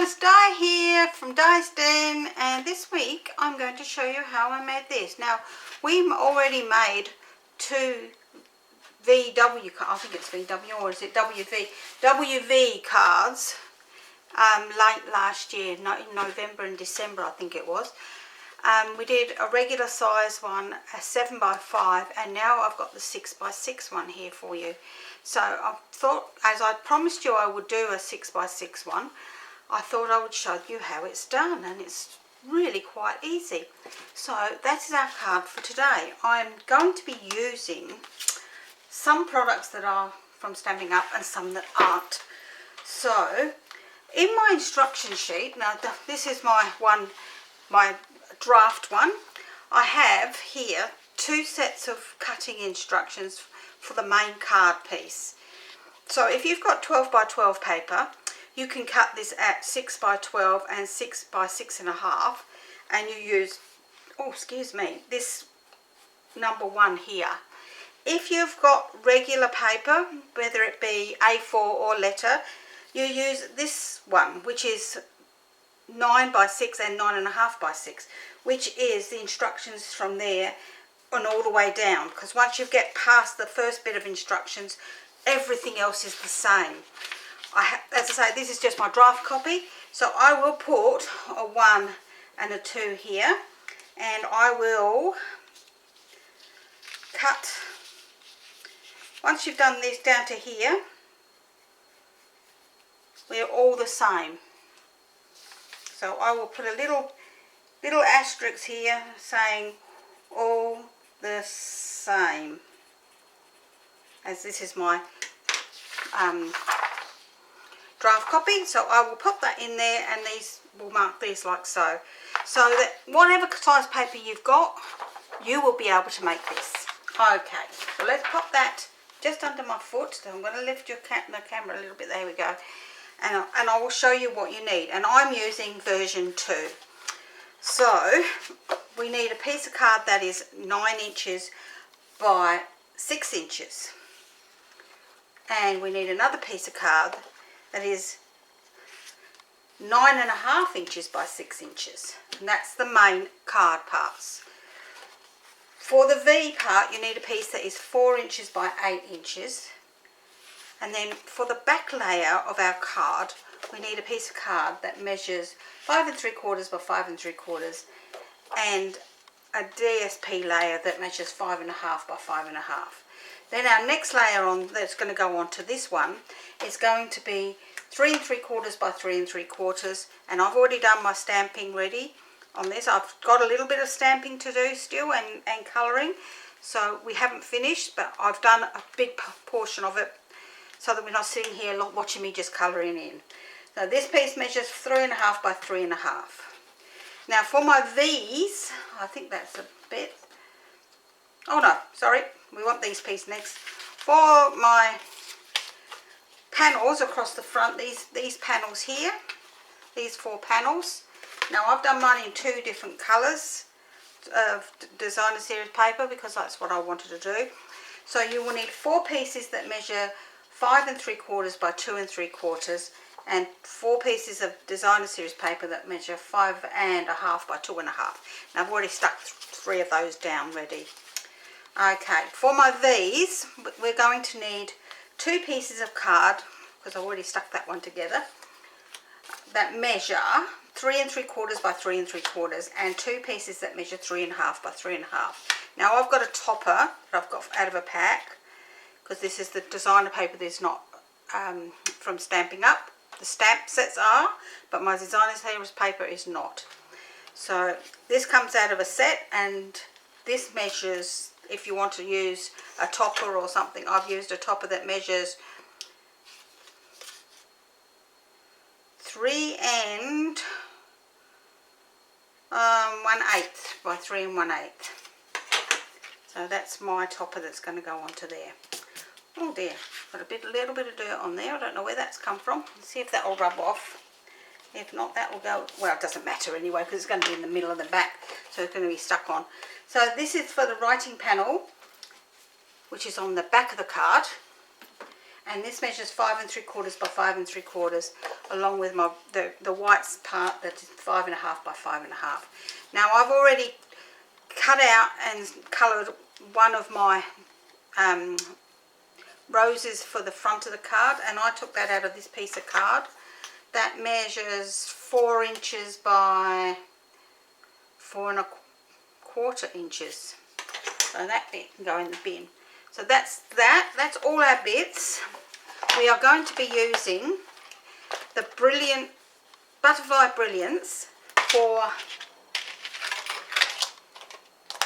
guys, Di here from Di's Den, and this week I'm going to show you how I made this. Now, we already made two VW, I think it's VW or is it WV cards late last year, in November and December I think it was. We did a regular size one, a 7x5, and now I've got the 6x6 one here for you. So I thought, as I promised you I would do a 6x6 one, I thought I would show you how it's done, and it's really quite easy. So that is our card for today. I'm going to be using some products that are from Stampin' Up and some that aren't. So in my instruction sheet, now this is my draft one, I have here two sets of cutting instructions for the main card piece. So if you've got 12x12 paper, you can cut this at 6x12 and 6x6.5, and you use, oh excuse me, this number 1 here. If you've got regular paper, whether it be A4 or letter, you use this one, which is 9x6 and 9.5x6, which is the instructions from there and all the way down, because once you get past the first bit of instructions, everything else is the same. As I say, this is just my draft copy, so I will put a 1 and a 2 here, and I will cut, once you've done this down to here, we're all the same. So I will put a little asterisk here saying all the same, as this is my draft copy. So I will pop that in there, and these will mark these like so. So that whatever size paper you've got, you will be able to make this. Okay, so let's pop that just under my foot. So I'm going to lift the camera a little bit. There we go. And I will show you what you need. And I'm using version 2. So we need a piece of card that is 9 inches by 6 inches. And we need another piece of card that is 9.5 inches by 6 inches. And that's the main card parts. For the V part, you need a piece that is 4 inches by 8 inches. And then for the back layer of our card, we need a piece of card that measures 5 3/4 by 5 3/4, and a DSP layer that measures 5.5 by 5.5. Then our next layer on that's going to go on to this one is going to be 3 3/4 by 3 3/4, and I've already done my stamping ready on this. I've got a little bit of stamping to do still and colouring, so we haven't finished, but I've done a big portion of it, so that we're not sitting here watching me just colouring in. So this piece measures 3.5 by 3.5. Now for my V's, I think that's a bit, oh no, sorry, we want these pieces next. For my panels across the front, these panels here, these 4 panels. Now I've done mine in 2 different colours of designer series paper because that's what I wanted to do. So you will need 4 pieces that measure 5 3/4 by 2 3/4, and 4 pieces of designer series paper that measure 5.5 by 2.5. Now I've already stuck 3 of those down ready. Okay, for my V's, we're going to need 2 pieces of card, because I've already stuck that one together, that measure 3 3/4 by 3 3/4, and 2 pieces that measure 3.5 by 3.5. Now I've got a topper that I've got out of a pack, because this is the designer paper that's not from Stampin' Up. The stamp sets are, but my designer series paper is not. So this comes out of a set, and this measures, if you want to use a topper or something, I've used a topper that measures 3 1/8 by 3 1/8. So that's my topper that's going to go onto there. Oh dear, got a little bit of dirt on there. I don't know where that's come from. Let's see if that will rub off. If not, that will go, well, it doesn't matter anyway, because it's going to be in the middle of the back, so it's going to be stuck on. So this is for the writing panel, which is on the back of the card, and this measures 5 3/4 by 5 3/4, along with my the whites part that is 5 1/2 by 5 1/2. Now I've already cut out and coloured one of my roses for the front of the card, and I took that out of this piece of card that measures 4 inches by 4 1/4 inches. So that bit can go in the bin. So that's all our bits. We are going to be using the Brilliant Butterfly Brilliance for,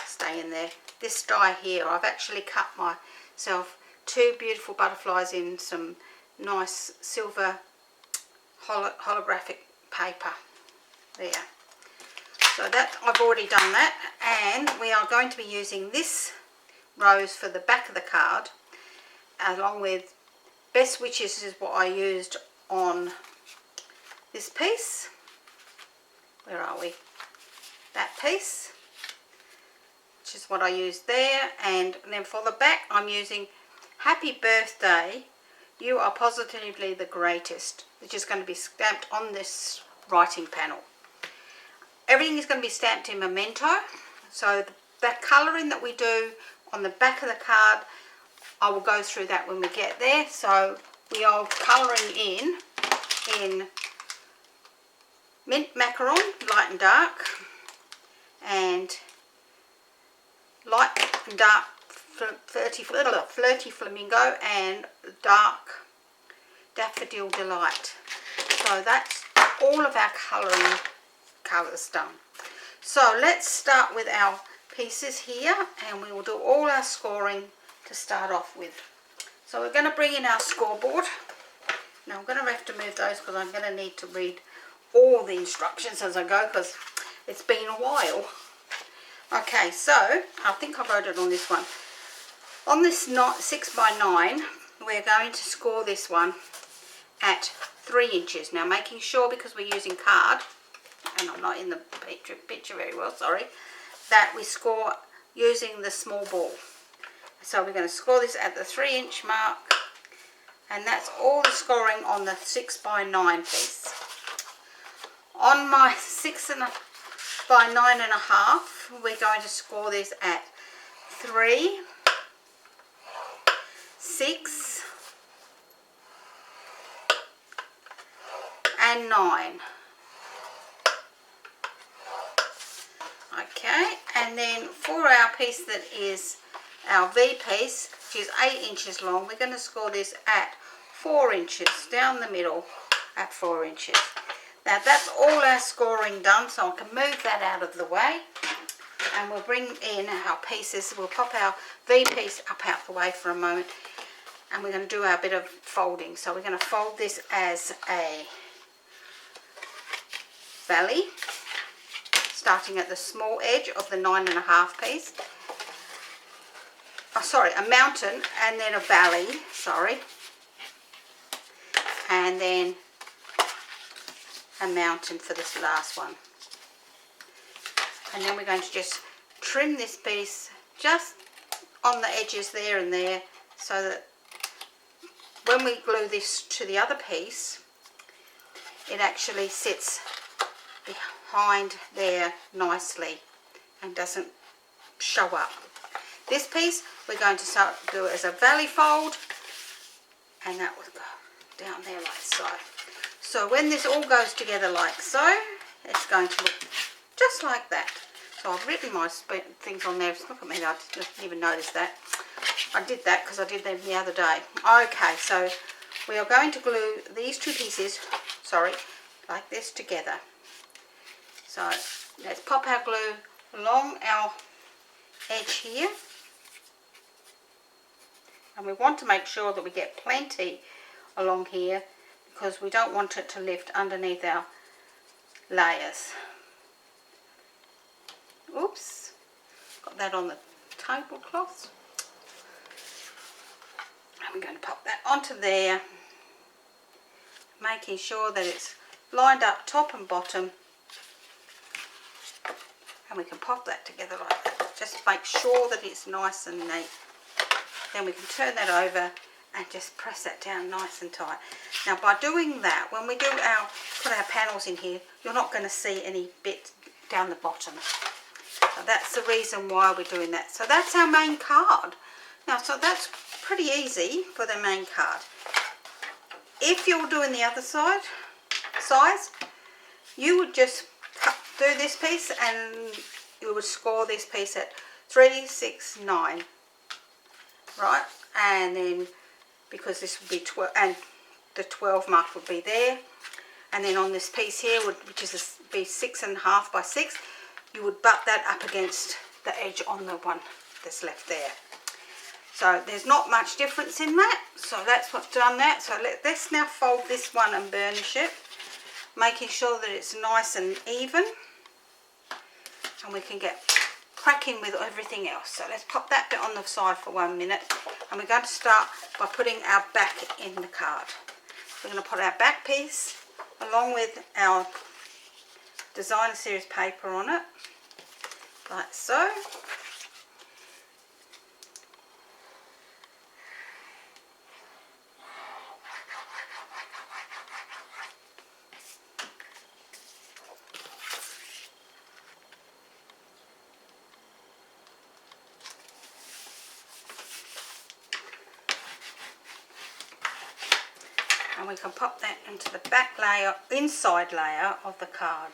stay in there, this die here. I've actually cut myself 2 beautiful butterflies in some nice silver holographic paper there. So that I've already done that, and we are going to be using this rose for the back of the card, along with Best Wishes is what I used on this piece. Where are we? That piece, which is what I used there. And then for the back I'm using Happy Birthday, You Are Positively the Greatest, which is going to be stamped on this writing panel. Everything is going to be stamped in memento, so that colouring that we do on the back of the card, I will go through that when we get there. So we are colouring in Mint Macaron, light and dark, and light and dark Flirty Flamingo, and dark Daffodil Delight. So that's all of our colouring colours done. So let's start with our pieces here, and we will do all our scoring to start off with. So we're going to bring in our scoreboard. Now I'm going to have to move those because I'm going to need to read all the instructions as I go, because it's been a while. Okay, so I think I wrote it on this one. On this 6 by 9, we're going to score this one at 3 inches. Now making sure, because we're using card, and I'm not in the picture very well, sorry, that we score using the small ball. So we're going to score this at the 3 inch mark, and that's all the scoring on the 6 by 9 piece. On my 6 by 9 1/2, we're going to score this at 3, 6 and 9. Okay, and then for our piece that is our V piece, which is 8 inches long, we're going to score this at 4 inches, down the middle at 4 inches. Now that's all our scoring done, so I can move that out of the way, and we'll bring in our pieces. We'll pop our V piece up out the way for a moment, and we're going to do our bit of folding. So we're going to fold this as a valley, starting at the small edge of the 9 1/2 piece. Oh, sorry, a mountain, and then a valley, sorry, and then a mountain for this last one. And then we're going to just trim this piece just on the edges there and there, so that when we glue this to the other piece, it actually sits behind there nicely and doesn't show up. This piece we're going to do it as a valley fold, and that will go down there like so. So when this all goes together like so, it's going to look just like that. So I've written my things on there. Look at me, I didn't even notice that. I did that because I did them the other day. Okay, so we are going to glue these two pieces, sorry, like this together. So let's pop our glue along our edge here. And we want to make sure that we get plenty along here, because we don't want it to lift underneath our layers. Oops, got that on the tablecloth. And we're going to pop that onto there, making sure that it's lined up top and bottom. And we can pop that together like that. Just make sure that it's nice and neat. Then we can turn that over and just press that down nice and tight. Now by doing that, when we do put our panels in here, you're not going to see any bit down the bottom. So that's the reason why we're doing that. So that's our main card. Now, so that's pretty easy for the main card. If you're doing the other size, you would just do this piece and you would score this piece at 3, 6, 9, right? And then because this would be 12, and the 12 mark would be there, and then on this piece here, which is be 6.5 by 6, you would butt that up against the edge on the one that's left there. So there's not much difference in that. So that's what's done that. So let's now fold this one and burnish it, making sure that it's nice and even, and we can get cracking with everything else. So let's pop that bit on the side for 1 minute, and we're going to start by putting our back in the card. We're going to put our back piece along with our designer series paper on it, like so. And we can pop that into the back layer, inside layer of the card.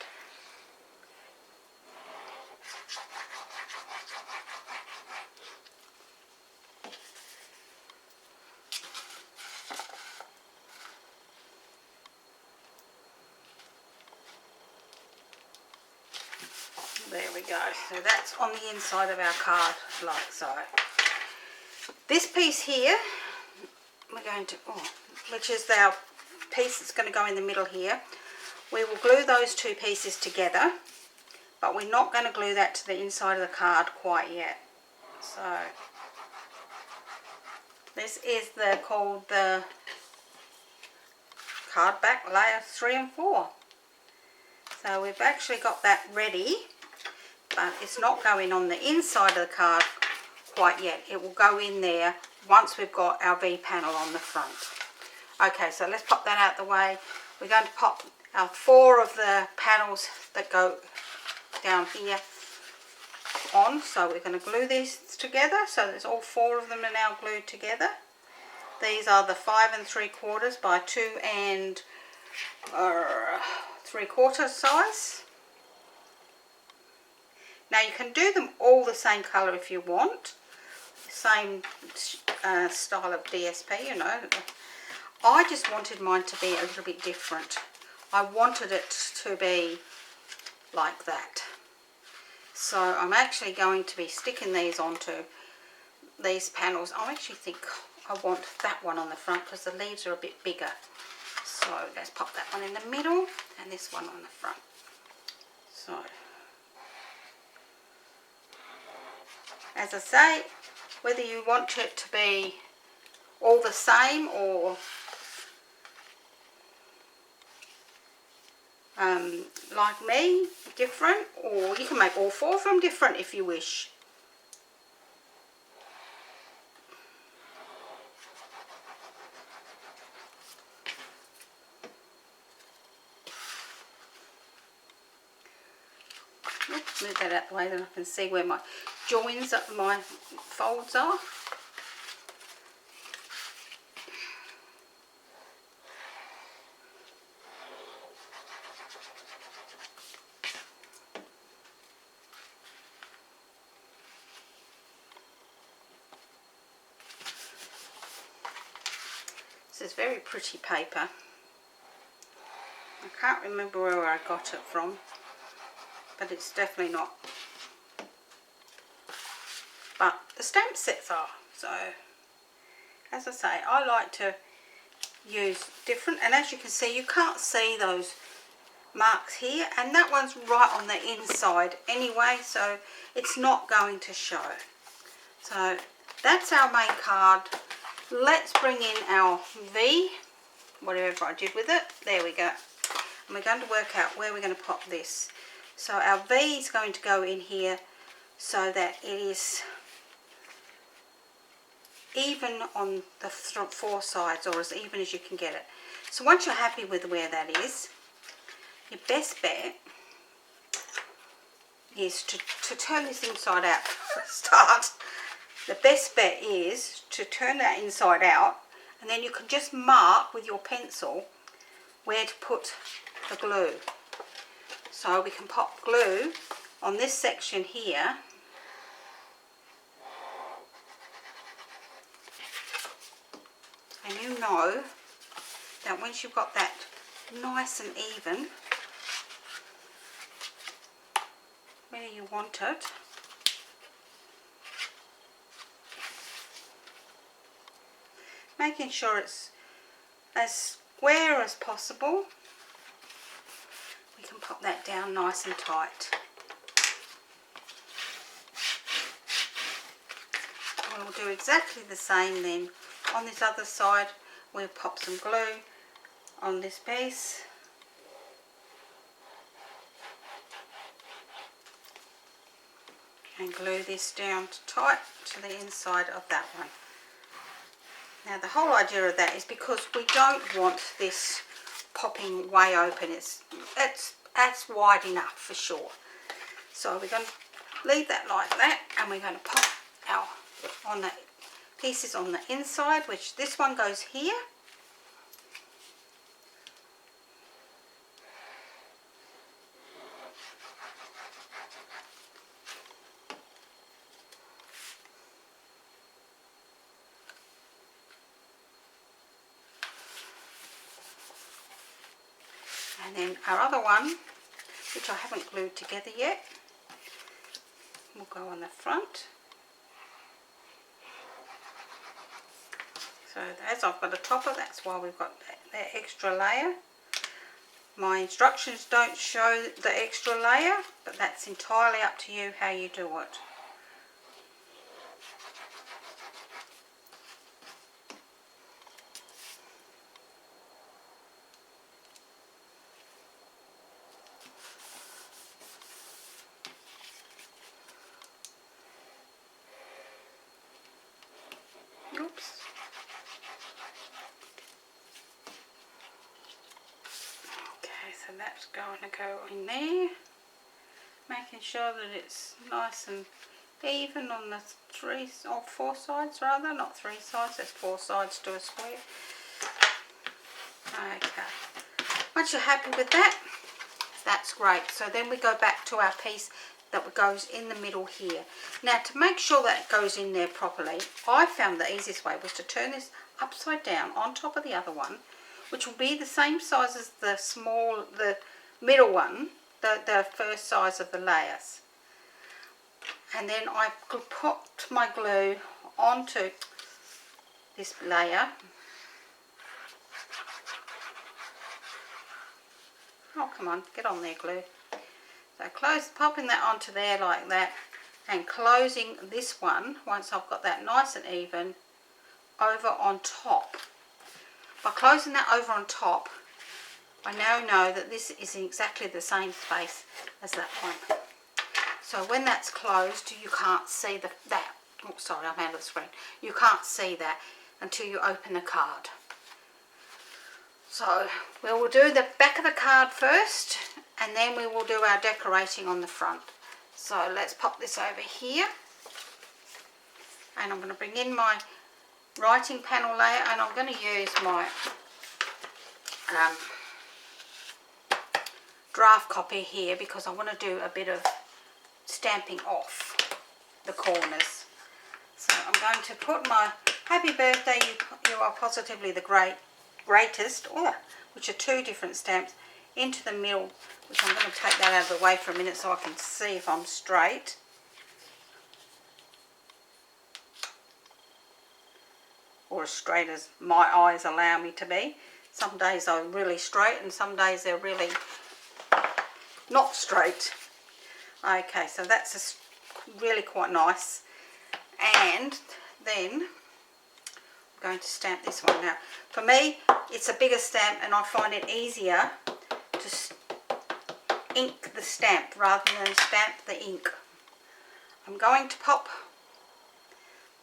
There we go. So that's on the inside of our card, like so. This piece here, we're going to, which is our piece that's going to go in the middle here, we will glue those two pieces together, but we're not going to glue that to the inside of the card quite yet. So this is called the card back layer 3 and 4. So we've actually got that ready, but it's not going on the inside of the card quite yet. It will go in there once we've got our V panel on the front. Okay, so let's pop that out the way. We're going to pop our 4 of the panels that go down here on. So we're going to glue these together. So there's all 4 of them are now glued together. These are the 5 3/4 by 2 3/4 size. Now you can do them all the same colour if you want. Same style of DSP, you know. I just wanted mine to be a little bit different. I wanted it to be like that. So I'm actually going to be sticking these onto these panels. I actually think I want that one on the front because the leaves are a bit bigger. So let's pop that one in the middle and this one on the front. So, as I say, whether you want it to be all the same or like me, different, or you can make all 4 of them different if you wish. Oops, move that out of the way, then I can see where my joins of my folds are. This is very pretty paper. I can't remember where I got it from, but it's definitely not. But the stamp sets are. So, as I say, I like to use different, and as you can see, you can't see those marks here, and that one's right on the inside anyway, so it's not going to show. So that's our main card. Let's bring in our V, whatever I did with it. There we go. And we're going to work out where we're going to pop this. So our V is going to go in here so that it is even on the four sides, or as even as you can get it. So once you're happy with where that is, your best bet is to turn this inside out for a start. The best bet is to turn that inside out, and then you can just mark with your pencil where to put the glue. So we can pop glue on this section here. And you know that once you've got that nice and even where you want it, making sure it's as square as possible, we can pop that down nice and tight. And we'll do exactly the same then on this other side. We'll pop some glue on this piece. And glue this down tight to the inside of that one. Now the whole idea of that is because we don't want this popping way open. It's wide enough for sure. So we're going to leave that like that, and we're going to pop our on the pieces on the inside, which this one goes here. And then our other one, which I haven't glued together yet, will go on the front. So as I've got a topper, that's why we've got that extra layer. My instructions don't show the extra layer, but that's entirely up to you how you do it. Oops. Okay, so that's going to go in there, making sure that it's nice and even on the four sides rather, not three sides, there's four sides to a square. Okay, once you're happy with that, that's great. So then we go back to our piece that goes in the middle here. Now to make sure that it goes in there properly, I found the easiest way was to turn this upside down on top of the other one, which will be the same size as the middle one, the first size of the layers. And then I popped my glue onto this layer. Oh, come on, get on there, glue. So popping that onto there like that, and closing this one, once I've got that nice and even, over on top. By closing that over on top, I now know that this is in exactly the same space as that one. So when that's closed, you can't see that. Oh, sorry, I'm out of the screen. You can't see that until you open the card. So we will do the back of the card first, and then we will do our decorating on the front. So let's pop this over here, and I'm going to bring in my writing panel layer, and I'm going to use my draft copy here because I want to do a bit of stamping off the corners. So I'm going to put my happy birthday, you are positively the greatest, which are two different stamps, into the middle, which I'm going to take that out of the way for a minute so I can see if I'm straight. Or as straight as my eyes allow me to be. Some days I'm really straight and some days they're really not straight. Okay, so that's really quite nice. And then I'm going to stamp this one. Now, for me, it's a bigger stamp and I find it easier to ink the stamp rather than stamp the ink. I'm going to pop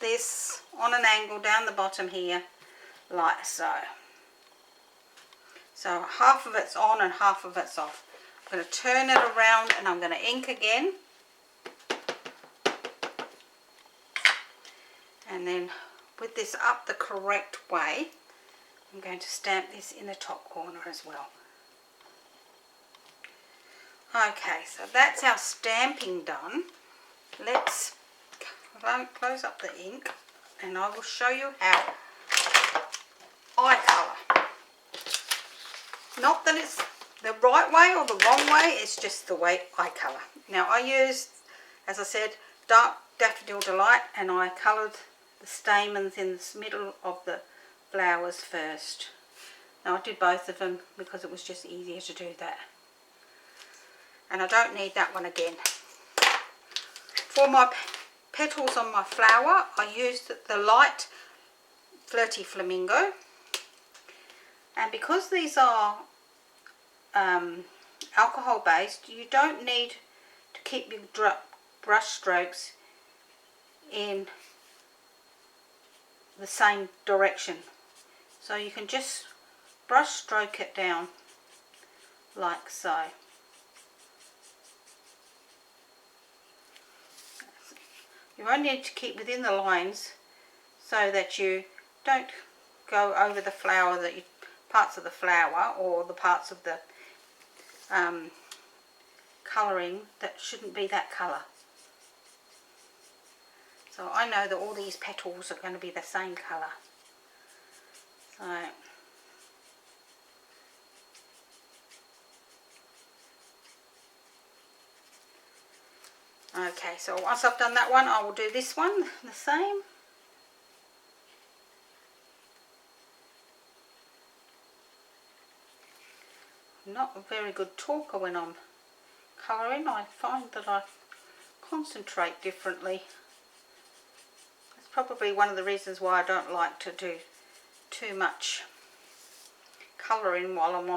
this on an angle down the bottom here, like so. So half of it's on and half of it's off. I'm going to turn it around and I'm going to ink again. And then with this up the correct way, I'm going to stamp this in the top corner as well. Okay, so that's our stamping done. Let's close up the ink and I will show you how I colour. Not that it's the right way or the wrong way, it's just the way I colour. Now I used, as I said, dark Daffodil Delight, and I coloured the stamens in the middle of the flowers first. Now I did both of them because it was just easier to do that. And I don't need that one again. For my petals on my flower, I used the light Flirty Flamingo. And because these are alcohol based, you don't need to keep your brush strokes in the same direction. So you can just brush stroke it down like so. You only need to keep within the lines so that you don't go over the flower, parts of the flower or the parts of the colouring that shouldn't be that colour. So I know that all these petals are going to be the same colour. So okay, so once I've done that one, I will do this one the same. I'm not a very good talker when I'm colouring. I find that I concentrate differently. That's probably one of the reasons why I don't like to do too much colouring while I'm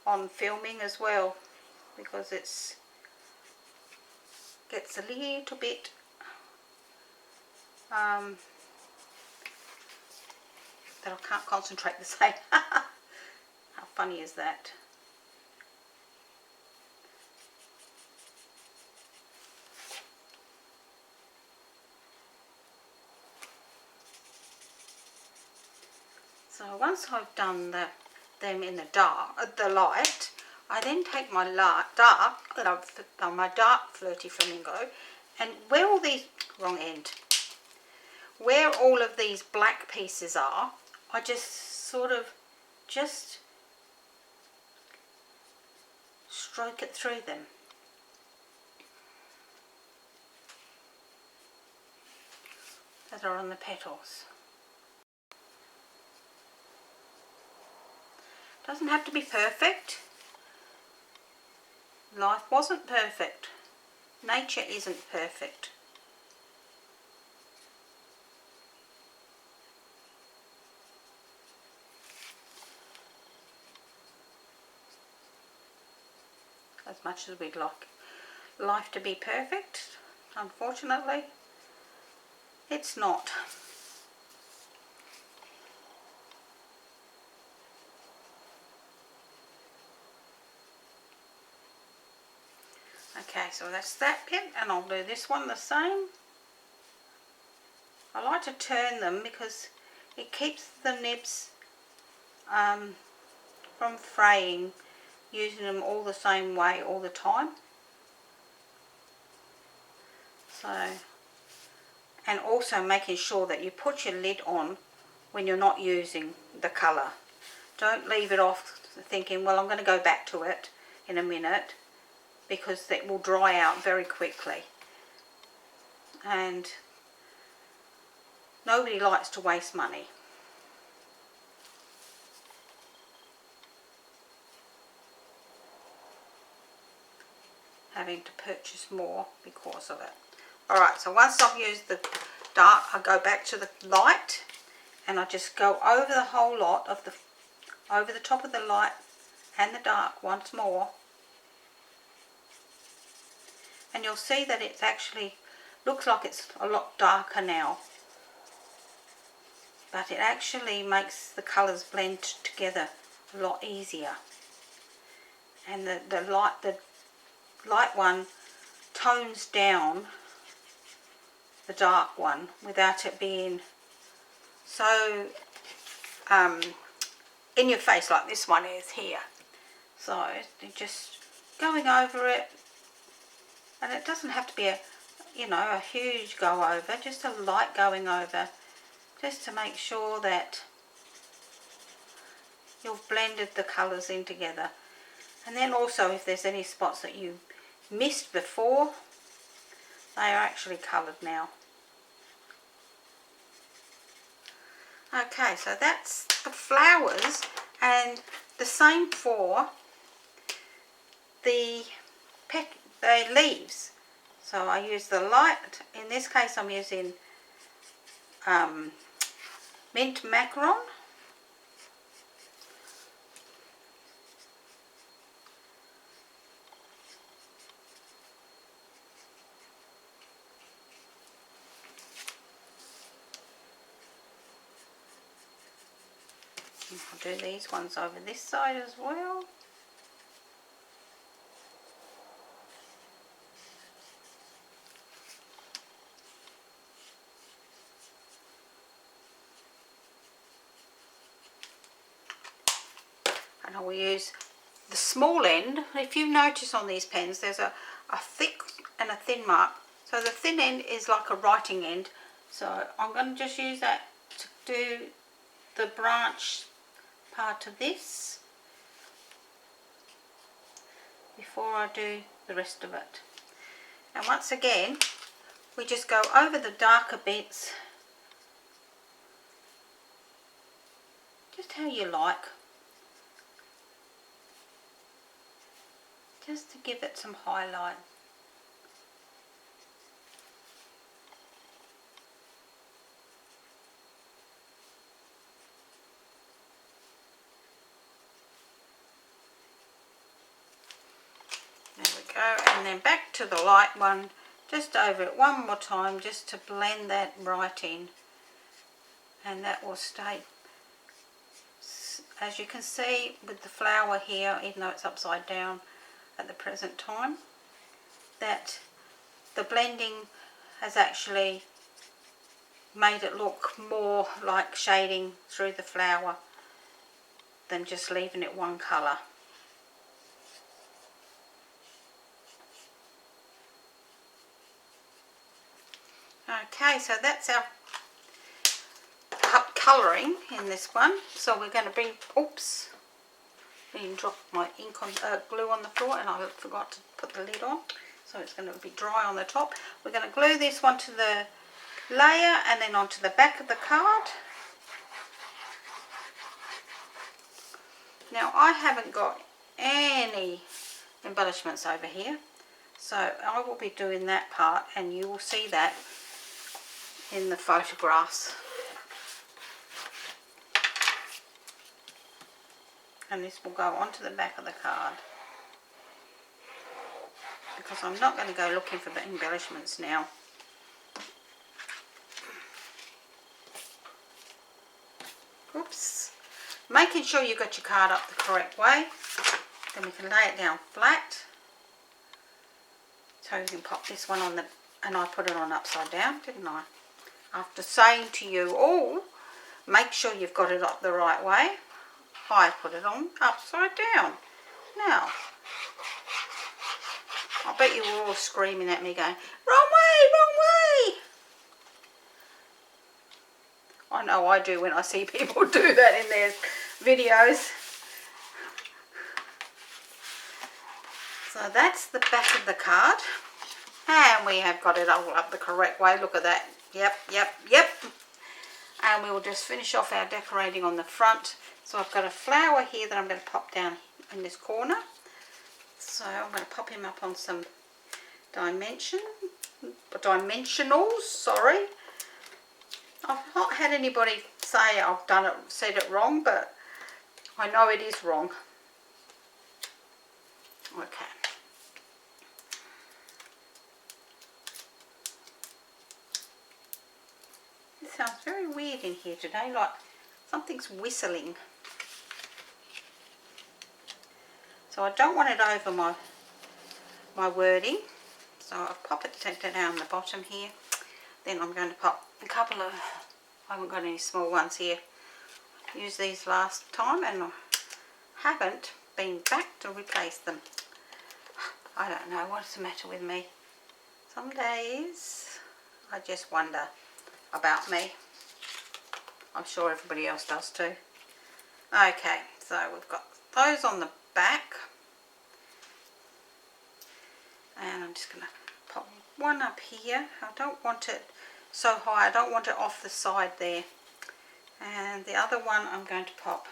on filming as well, because it's gets a little bit that I can't concentrate the same. How funny is that? So once I've done them in the light, I then take my dark Flirty Flamingo, and where all these, where all of these black pieces are, I just sort of stroke it through them. That are on the petals. Doesn't have to be perfect. Life wasn't perfect. Nature isn't perfect. As much as we'd like life to be perfect, unfortunately, it's not. Okay, so that's that bit, and I'll do this one the same. I like to turn them because it keeps the nibs from fraying, using them all the same way all the time. So, and also making sure that you put your lid on when you're not using the colour. Don't leave it off thinking, well, I'm going to go back to it in a minute, because it will dry out very quickly. And nobody likes to waste money. Having to purchase more because of it. Alright, so once I've used the dark, I go back to the light, and I just go over the whole lot of over the top of the light and the dark once more. And you'll see that it's actually looks like it's a lot darker now but it actually makes the colours blend together a lot easier. And the light one tones down the dark one without it being so in your face like this one is here. So you're just going over it, and it doesn't have to be a huge go over, just a light going over, just to make sure that you've blended the colours in together. And then also, if there's any spots that you missed before, they are actually coloured now. Okay, so that's the flowers, and the same for the leaves. So I use the light. In this case, I'm using mint macaron. I'll do these ones over this side as well. And I will use the small end. If you notice on these pens, there's a thick and a thin mark. So the thin end is like a writing end. So I'm going to just use that to do the branch part of this before I do the rest of it. And once again, we just go over the darker bits just how you like, just to give it some highlight. There we go, and then back to the light one, just over it one more time, just to blend that right in, and that will stay. As you can see with the flower here, even though it's upside down at the present time, that the blending has actually made it look more like shading through the flower than just leaving it one colour. Okay, so that's our colouring in this one. So we're going to bring, oops, dropped my ink on, glue on the floor, and I forgot to put the lid on. So it's going to be dry on the top. We're going to glue this one to the layer and then onto the back of the card. Now I haven't got any embellishments over here, so I will be doing that part, and you will see that in the photographs. And this will go onto the back of the card, because I'm not going to go looking for the embellishments now. Oops. Making sure you got your card up the correct way. Then we can lay it down flat. So you can pop this one on the, and I put it on upside down, didn't I? After saying to you all, make sure you've got it up the right way, I put it on upside down. Now, I bet you were all screaming at me going, wrong way, wrong way. I know I do when I see people do that in their videos. So that's the back of the card. And we have got it all up the correct way. Look at that. Yep, yep, yep. And we will just finish off our decorating on the front. So I've got a flower here that I'm going to pop down in this corner. So I'm going to pop him up on some dimensionals, sorry. I've not had anybody say I've said it wrong, but I know it is wrong. Okay. It sounds very weird in here today, like something's whistling. So I don't want it over my wording. So I'll pop it down the bottom here. Then I'm going to pop a couple of, I haven't got any small ones here. Used these last time and I haven't been back to replace them. I don't know what's the matter with me. Some days I just wonder about me. I'm sure everybody else does too. Okay, so we've got those on the back. And I'm just going to pop one up here. I don't want it so high. I don't want it off the side there. And the other one I'm going to pop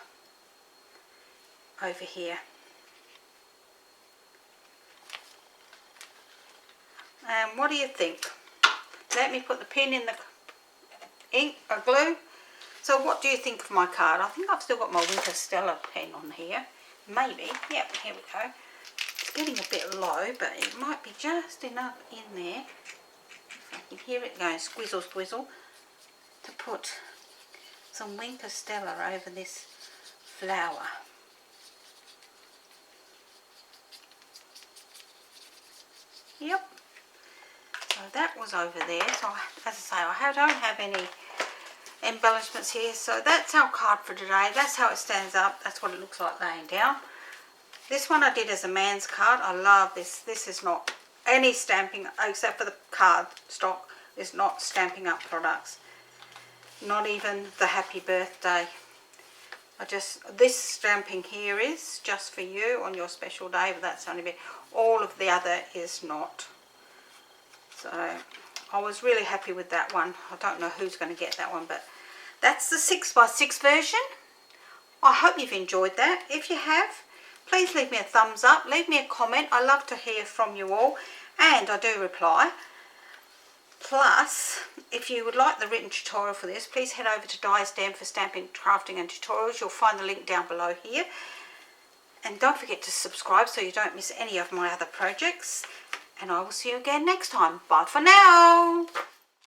over here. And what do you think? Let me put the pin in the ink or glue. So what do you think of my card? I think I've still got my Winter Stellar pen on here. Maybe. Yep, here we go. It's getting a bit low, but it might be just enough in there. If I can hear it going squizzle squizzle, to put some Winter Stellar over this flower. Yep. So that was over there. So as I say, I don't have any embellishments here. So that's our card for today. That's how it stands up. That's what it looks like laying down. This one I did as a man's card. I love this. This is not any stamping except for the card stock. Is not stamping up products. Not even the happy birthday. This stamping here is just for you on your special day, but that's only bit. All of the other is not. So I was really happy with that one. I don't know who's going to get that one, but that's the 6x6 version. I hope you've enjoyed that. If you have, please leave me a thumbs up, leave me a comment. I love to hear from you all, and I do reply. Plus, if you would like the written tutorial for this, please head over to Diane for Stamping, Crafting and Tutorials. You'll find the link down below here. And don't forget to subscribe so you don't miss any of my other projects. And I will see you again next time. Bye for now.